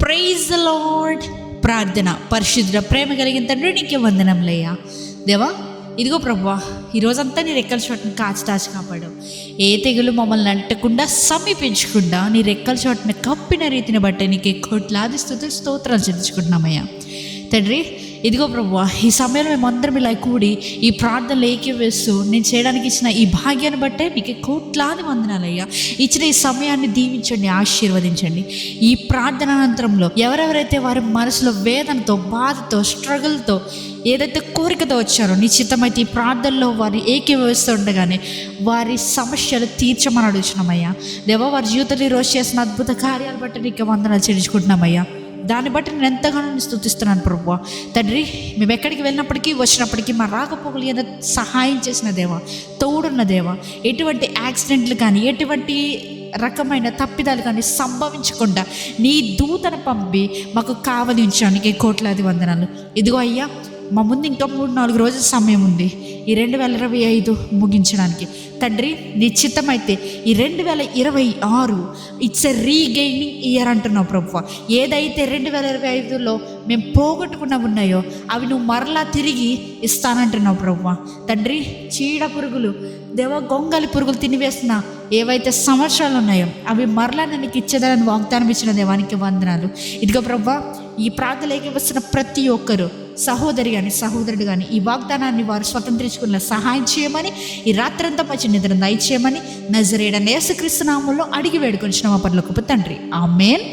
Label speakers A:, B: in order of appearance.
A: Praise the lord. ప్రార్థన. పరిశుద్ధ ప్రేమ కలిగిన తండ్రి నీకే వందనంలయ్యా. దేవా ఇదిగో ప్రభువా, ఈరోజంతా నీ రెక్కల చోటుని కాచి కాపాడు. ఏ తెగులు మమ్మల్ని అంటకుండా సమీపించకుండా నీ రెక్కల చోటుని కప్పిన రీతిని బట్టి నీకే కోట్లాది స్తుతులు స్తోత్రాలు చెల్లించుకుంటున్నామయ్యా. తండ్రి ఇదిగో ప్రభువా, ఈ సమయంలో మేమందరం ఇలా కూడి ఈ ప్రార్థనలు ఏకీవేస్తూ నేను చేయడానికి ఇచ్చిన ఈ భాగ్యాన్ని బట్టే మీకు కోట్లాది వందనాలయ్యా. ఇచ్చిన ఈ సమయాన్ని దీవించండి, ఆశీర్వదించండి. ఈ ప్రార్థన అనంతరంలో ఎవరెవరైతే వారి మనసులో వేదనతో, బాధతో, స్ట్రగుల్తో, ఏదైతే కోరికతో వచ్చారో నీ చిత్తమైతే ఈ ప్రార్థనలో వారి ఏకీభవిస్తూ ఉండగానే వారి సమస్యలు తీర్చమని అడుగుతున్నామయ్యా. దేవా, వారి జీవితంలో ఈరోజు చేసిన అద్భుత కార్యాలు బట్టి నీకు వందనాలు చెల్లించుకుంటున్నామయ్యా. దాన్ని బట్టి నేను ఎంతగానో స్తుతిస్తున్నాను ప్రభువా. తండ్రి, మేము ఎక్కడికి వెళ్ళినప్పటికీ వచ్చినప్పటికీ మా రాకపోకలు ఏదో సహాయం చేసిన దేవా, తోడున్న దేవా, ఎటువంటి యాక్సిడెంట్లు కానీ ఎటువంటి రకమైన తప్పిదాలు కానీ సంభవించకుండా నీ దూతను పంపి మాకు కావలి ఉంచడానికి కోట్లాది వందనాలు. ఇదిగో అయ్యా, మా ముందు ఇంకా 3-4 రోజుల సమయం ఉంది ఈ 2025 ముగించడానికి. తండ్రి, నిశ్చితమైతే ఈ 2026 ఇట్స్ ఎ రీగెయినింగ్ ఇయర్ అంటున్నావు ప్రభువా. ఏదైతే 2025లో మేము పోగొట్టుకున్న ఉన్నాయో అవి నువ్వు మరలా తిరిగి ఇస్తానంటున్నావు ప్రభువా. తండ్రి, చీడ పురుగులు, గొంగలి పురుగులు తినివేసిన ఏవైతే సంవత్సరాలు ఉన్నాయో అవి మరలా నీకు ఇచ్చేదాన్ని వాగ్దానం ఇచ్చిన దేవానికి వందనాలు. ఇదిగో ప్రభువా, ఈ ప్రార్థనలోకి వస్తున్న ప్రతి ఒక్కరు సహోదరి కానీ సహోదరుడు కానీ ఈ వాగ్దానాన్ని వారు స్వతంత్రించుకున్న సహాయం చేయమని, ఈ రాత్రంతా మంచి నిద్ర దయచేయమని నజరేయుడైన యేసుక్రీస్తు నామములో అడిగి వేడుకొంచున్నాము పరలోకపు తండ్రి. ఆమేన్.